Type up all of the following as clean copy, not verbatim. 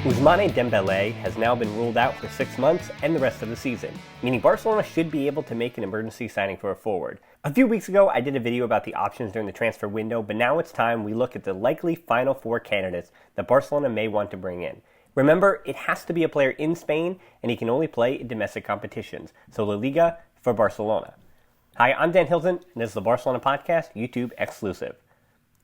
Ousmane Dembélé has now been ruled out for 6 months and the rest of the season, meaning Barcelona should be able to make an emergency signing for a forward. A few weeks ago, I did a video about the options during the transfer window, but now it's time we look at the likely final 4 candidates that Barcelona may want to bring in. Remember, it has to be a player in Spain, and he can only play in domestic competitions, so La Liga for Barcelona. Hi, I'm Dan Hilton, and this is the Barcelona Podcast, YouTube exclusive.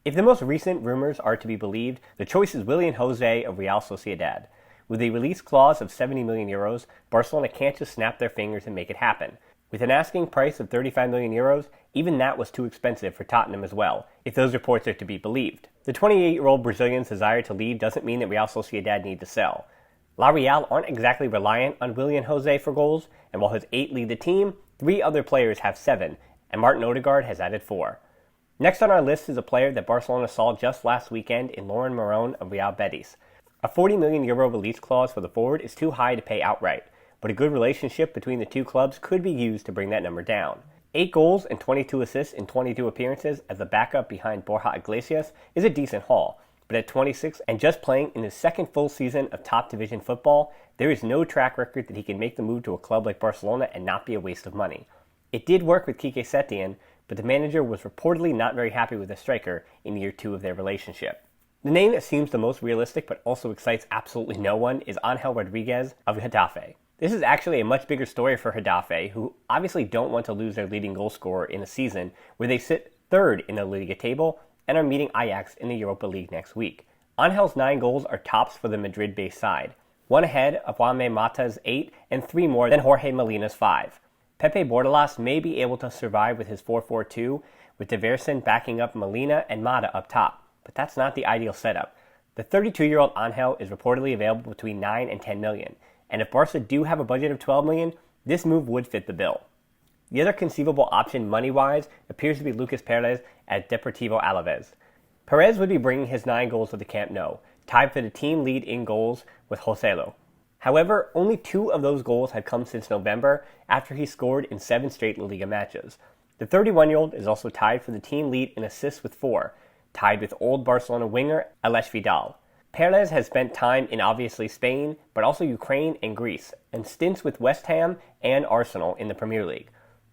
If the most recent rumors are to be believed, the choice is Willian José of Real Sociedad. With a release clause of 70 million euros, Barcelona can't just snap their fingers and make it happen. With an asking price of 35 million euros, even that was too expensive for Tottenham as well, if those reports are to be believed. The 28-year-old Brazilian's desire to leave doesn't mean that Real Sociedad need to sell. La Real aren't exactly reliant on Willian José for goals, and while his 8 lead the team, 3 other players have 7, and Martin Odegaard has added 4. Next on our list is a player that Barcelona saw just last weekend in Lauren Morón of Real Betis. A 40 million euro release clause for the forward is too high to pay outright, but a good relationship between the two clubs could be used to bring that number down. 8 goals and 22 assists in 22 appearances as the backup behind Borja Iglesias is a decent haul, but at 26 and just playing in his second full season of top division football, there is no track record that he can make the move to a club like Barcelona and not be a waste of money. It did work with Quique Setien, but the manager was reportedly not very happy with the striker in year 2 of their relationship. The name that seems the most realistic but also excites absolutely no one is Ángel Rodríguez of Getafe. This is actually a much bigger story for Getafe, who obviously don't want to lose their leading goal scorer in a season where they sit 3rd in the La Liga table and are meeting Ajax in the Europa League next week. Angel's 9 goals are tops for the Madrid-based side, 1 ahead of Juan Mata's 8 and 3 more than Jorge Molina's 5. Pepe Bordalas may be able to survive with his 4-4-2, with De Versen backing up Molina and Mata up top, but that's not the ideal setup. The 32-year-old Ángel is reportedly available between 9 and 10 million, and if Barca do have a budget of 12 million, this move would fit the bill. The other conceivable option money-wise appears to be Lucas Perez at Deportivo Alavés. Perez would be bringing his 9 goals to the Camp Nou, tied for the team lead in goals with Joselu. However, only 2 of those goals had come since November after he scored in 7 straight La Liga matches. The 31-year-old is also tied for the team lead in assists with 4, tied with old Barcelona winger Aleix Vidal. Perez has spent time in obviously Spain, but also Ukraine and Greece, and stints with West Ham and Arsenal in the Premier League.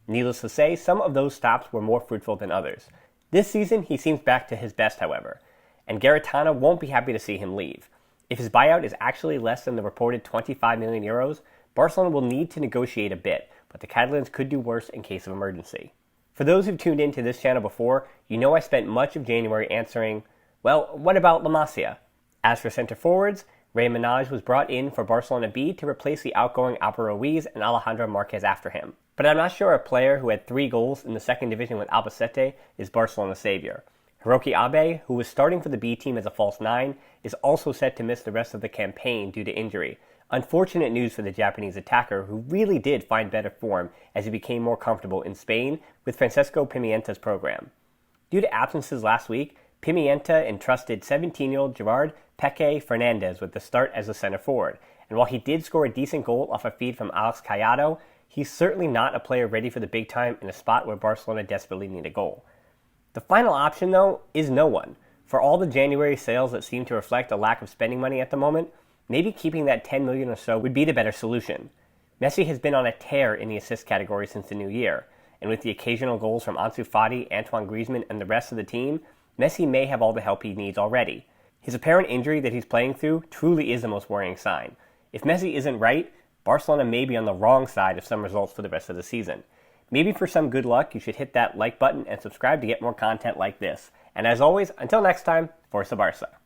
Needless to say, some of those stops were more fruitful than others. This season, he seems back to his best, however, and Garitano won't be happy to see him leave. If his buyout is actually less than the reported 25 million euros, Barcelona will need to negotiate a bit, but the Catalans could do worse in case of emergency. For those who've tuned into this channel before, you know I spent much of January answering, well, what about La Masia? As for center forwards, Ray Minaj was brought in for Barcelona B to replace the outgoing Álvaro Ruiz and Alejandro Marquez after him. But I'm not sure a player who had 3 goals in the second division with Albacete is Barcelona's savior. Hiroki Abe, who was starting for the B team as a false 9, is also set to miss the rest of the campaign due to injury. Unfortunate news for the Japanese attacker, who really did find better form as he became more comfortable in Spain with Francesco Pimienta's program. Due to absences last week, Pimienta entrusted 17-year-old Gerard Peque Fernandez with the start as a center forward, and while he did score a decent goal off a feed from Alex Callado, he's certainly not a player ready for the big time in a spot where Barcelona desperately need a goal. The final option, though, is no one. For all the January sales that seem to reflect a lack of spending money at the moment, maybe keeping that 10 million or so would be the better solution. Messi has been on a tear in the assist category since the new year, and with the occasional goals from Ansu Fati, Antoine Griezmann, and the rest of the team, Messi may have all the help he needs already. His apparent injury that he's playing through truly is the most worrying sign. If Messi isn't right, Barcelona may be on the wrong side of some results for the rest of the season. Maybe for some good luck, you should hit that like button and subscribe to get more content like this. And as always, until next time, Forza Barca.